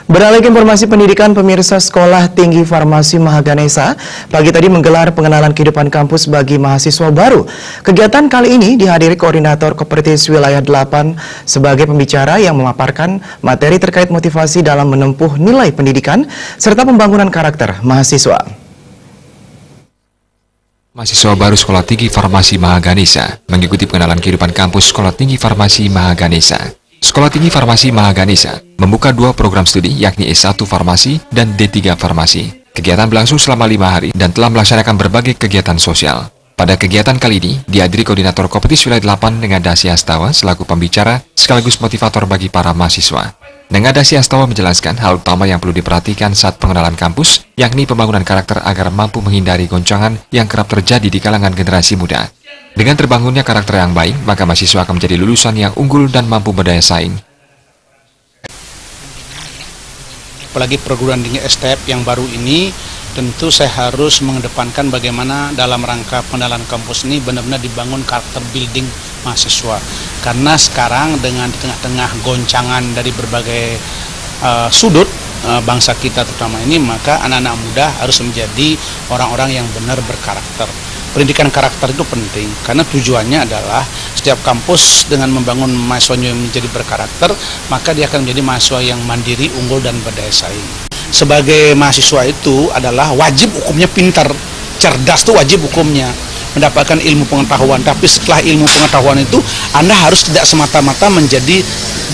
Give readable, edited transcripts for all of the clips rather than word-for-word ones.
Beralih ke informasi pendidikan, pemirsa, Sekolah Tinggi Farmasi Mahaganesha pagi tadi menggelar pengenalan kehidupan kampus bagi mahasiswa baru. Kegiatan kali ini dihadiri Koordinator Kopertis Wilayah 8 sebagai pembicara yang memaparkan materi terkait motivasi dalam menempuh nilai pendidikan serta pembangunan karakter mahasiswa. Mahasiswa baru Sekolah Tinggi Farmasi Mahaganesha mengikuti pengenalan kehidupan kampus Sekolah Tinggi Farmasi Mahaganesha. Sekolah Tinggi Farmasi Mahaganesha membuka 2 program studi yakni S1 Farmasi dan D3 Farmasi. Kegiatan berlangsung selama 5 hari dan telah melaksanakan berbagai kegiatan sosial. Pada kegiatan kali ini, dihadiri Koordinator Kopertis Wilayah 8 Nengadasi Astawa selaku pembicara sekaligus motivator bagi para mahasiswa. Nengadasi Astawa menjelaskan hal utama yang perlu diperhatikan saat pengenalan kampus, yakni pembangunan karakter agar mampu menghindari goncangan yang kerap terjadi di kalangan generasi muda. Dengan terbangunnya karakter yang baik, maka mahasiswa akan menjadi lulusan yang unggul dan mampu berdaya saing. Apalagi perguruan tinggi STF yang baru ini, tentu saya harus mengedepankan bagaimana dalam rangka pengenalan kampus ini benar-benar dibangun karakter building mahasiswa. Karena sekarang dengan di tengah-tengah goncangan dari berbagai sudut bangsa kita terutama ini, maka anak-anak muda harus menjadi orang-orang yang benar berkarakter. Pendidikan karakter itu penting karena tujuannya adalah setiap kampus dengan membangun mahasiswanya yang menjadi berkarakter, maka dia akan menjadi mahasiswa yang mandiri, unggul, dan berdaya saing. Sebagai mahasiswa itu adalah wajib hukumnya pintar, cerdas itu wajib hukumnya, mendapatkan ilmu pengetahuan. Tapi setelah ilmu pengetahuan itu, Anda harus tidak semata-mata menjadi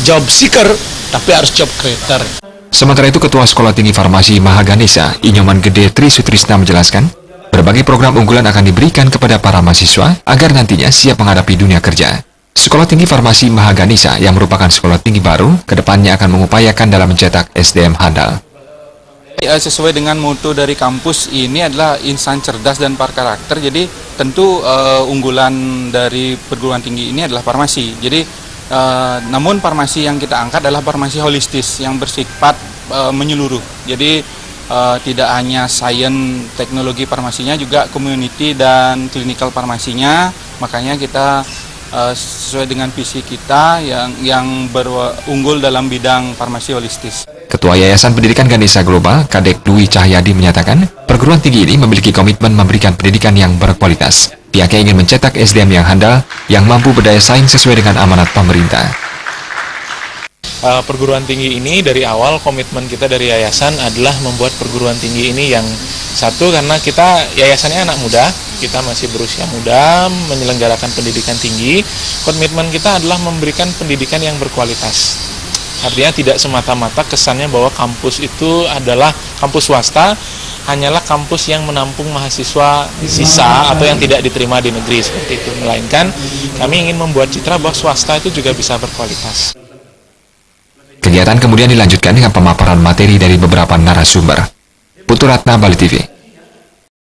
job seeker, tapi harus job creator. Sementara itu, Ketua Sekolah Tinggi Farmasi Mahaganesha, Inyoman Gede Tri Sutrisna menjelaskan, berbagai program unggulan akan diberikan kepada para mahasiswa agar nantinya siap menghadapi dunia kerja. Sekolah Tinggi Farmasi Mahaganesha yang merupakan sekolah tinggi baru, kedepannya akan mengupayakan dalam mencetak SDM handal. Sesuai dengan mutu dari kampus ini adalah insan cerdas dan berkarakter, jadi tentu unggulan dari perguruan tinggi ini adalah farmasi. Jadi namun farmasi yang kita angkat adalah farmasi holistis yang bersifat menyeluruh. Jadi tidak hanya sains teknologi farmasinya, juga community dan clinical farmasinya. Makanya kita sesuai dengan visi kita yang berunggul dalam bidang farmasi holistis. Ketua Yayasan Pendidikan Ganesha Global, Kadek Dwi Cahyadi menyatakan, perguruan tinggi ini memiliki komitmen memberikan pendidikan yang berkualitas. Pihaknya ingin mencetak SDM yang handal, yang mampu berdaya saing sesuai dengan amanat pemerintah. Perguruan tinggi ini dari awal komitmen kita dari yayasan adalah membuat perguruan tinggi ini yang satu, karena kita yayasannya anak muda, kita masih berusia muda menyelenggarakan pendidikan tinggi. Komitmen kita adalah memberikan pendidikan yang berkualitas. Artinya tidak semata-mata kesannya bahwa kampus itu adalah kampus swasta, hanyalah kampus yang menampung mahasiswa sisa atau yang tidak diterima di negeri seperti itu. Melainkan kami ingin membuat citra bahwa swasta itu juga bisa berkualitas. Kegiatan kemudian dilanjutkan dengan pemaparan materi dari beberapa narasumber. Putu Ratna, Bali TV.